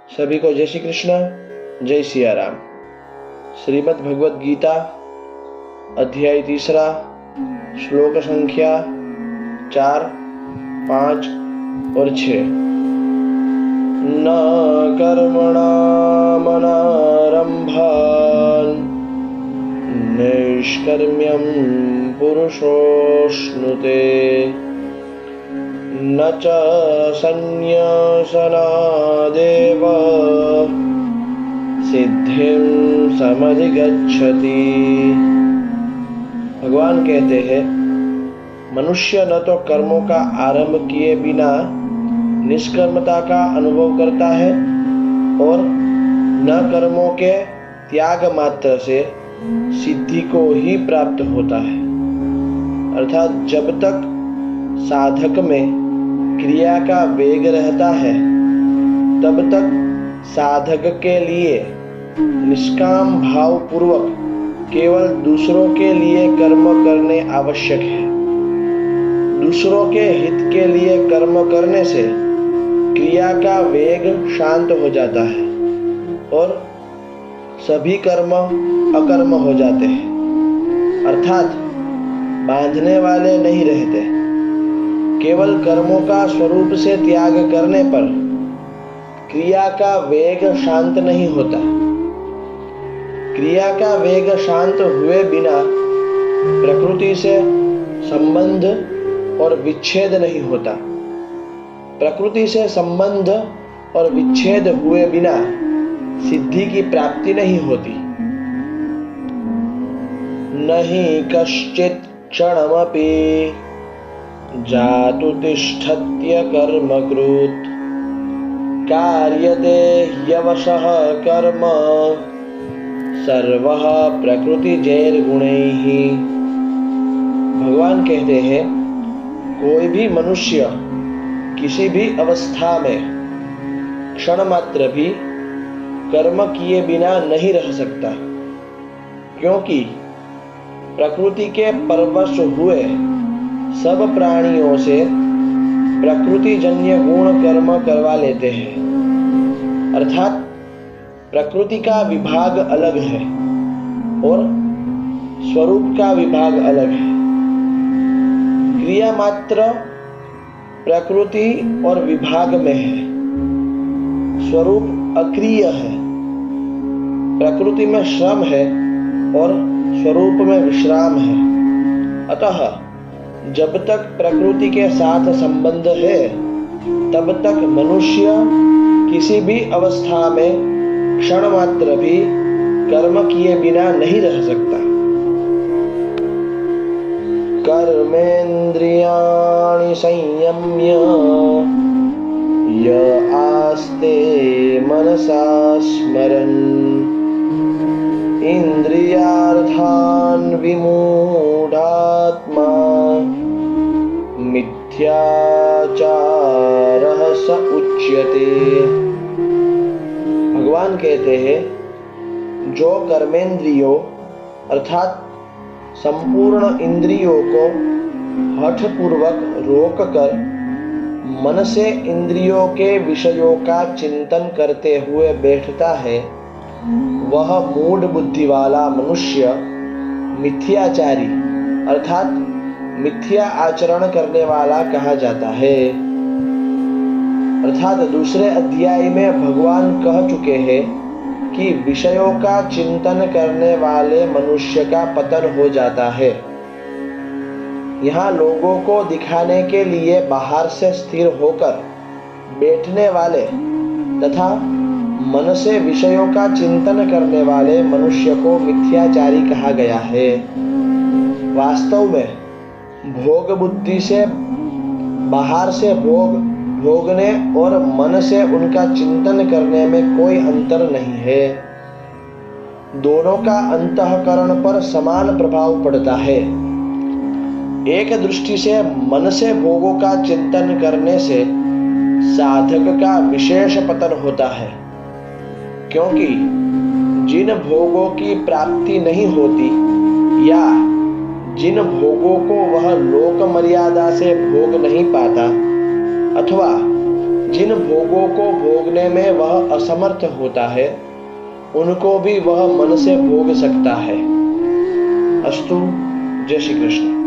सभी को जय श्री कृष्ण, जय सिया राम। श्रीमद् भगवद गीता अध्याय 3, श्लोक संख्या 4, 5 और 6। न कर्मणामनारम्भान् नैष्कर्म्यं पुरुषोऽश्नुते न च संन्यासनादेव सिद्धिं समधिगच्छति। भगवान कहते हैं, मनुष्य न तो कर्मों का आरंभ किए बिना निष्कर्मता का अनुभव करता है और न कर्मों के त्याग मात्र से सिद्धि को ही प्राप्त होता है। अर्थात जब तक साधक में क्रिया का वेग रहता है तब तक साधक के लिए निष्काम भाव पूर्वक केवल दूसरों के लिए कर्म करने आवश्यक है। दूसरों के हित के लिए कर्म करने से क्रिया का वेग शांत हो जाता है और सभी कर्म अकर्म हो जाते हैं, अर्थात बांधने वाले नहीं रहते। केवल कर्मों का स्वरूप से त्याग करने पर क्रिया का वेग शांत नहीं होता। क्रिया का वेग शांत हुए बिना प्रकृति से संबंध और विच्छेद नहीं होता। प्रकृति से संबंध और विच्छेद हुए बिना सिद्धि की प्राप्ति नहीं होती। नहीं कश्चित् क्षणमपि जातु तिष्ठत्य कर्मकृत् कार्यते ह्यवशः कर्म सर्वः प्रकृतिजैर्गुणैः। भगवान कहते हैं, कोई भी मनुष्य किसी भी अवस्था में क्षण मात्र भी कर्म किए बिना नहीं रह सकता, क्योंकि प्रकृति के परवश हुए सब प्राणियों से प्रकृति जन्य गुण कर्म करवा लेते हैं। अर्थात प्रकृति का विभाग अलग है और स्वरूप का विभाग अलग है। क्रिया मात्र प्रकृति और विभाग में है, स्वरूप अक्रिय है। प्रकृति में श्रम है और स्वरूप में विश्राम है। अतः जब तक प्रकृति के साथ संबंध है तब तक मनुष्य किसी भी अवस्था में क्षण मात्र भी कर्म किए बिना नहीं रह सकता। कर्मेन्द्रियाणि संयम्य य आस्ते मनसा स्मरन् इंद्रियार्थान् विमूढात्मा मिथ्याचारः स उच्यते। भगवान कहते हैं, जो कर्मेंद्रियों अर्थात संपूर्ण इंद्रियों को हठपूर्वक रोककर मन से इंद्रियों के विषयों का चिंतन करते हुए बैठता है, वह मूढ़ बुद्धि वाला मनुष्य मिथ्याचारी अर्थात मिथ्या आचरण करने वाला कहा जाता है। अर्थात दूसरे अध्याय में भगवान कह चुके हैं कि विषयों का चिंतन करने वाले मनुष्य का पतन हो जाता है। यहाँ लोगों को दिखाने के लिए बाहर से स्थिर होकर बैठने वाले तथा मन से विषयों का चिंतन करने वाले मनुष्य को मिथ्याचारी कहा गया है। वास्तव में भोग बुद्धि से बाहर से भोगने और मन से उनका चिंतन करने में कोई अंतर नहीं है। दोनों का अंतःकरण पर समान प्रभाव पड़ता है। एक दृष्टि से मन से भोगों का चिंतन करने से साधक का विशेष पतन होता है, क्योंकि जिन भोगों की प्राप्ति नहीं होती या जिन भोगों को वह लोक मर्यादा से भोग नहीं पाता अथवा जिन भोगों को भोगने में वह असमर्थ होता है उनको भी वह मन से भोग सकता है। अस्तु। जय श्री कृष्ण।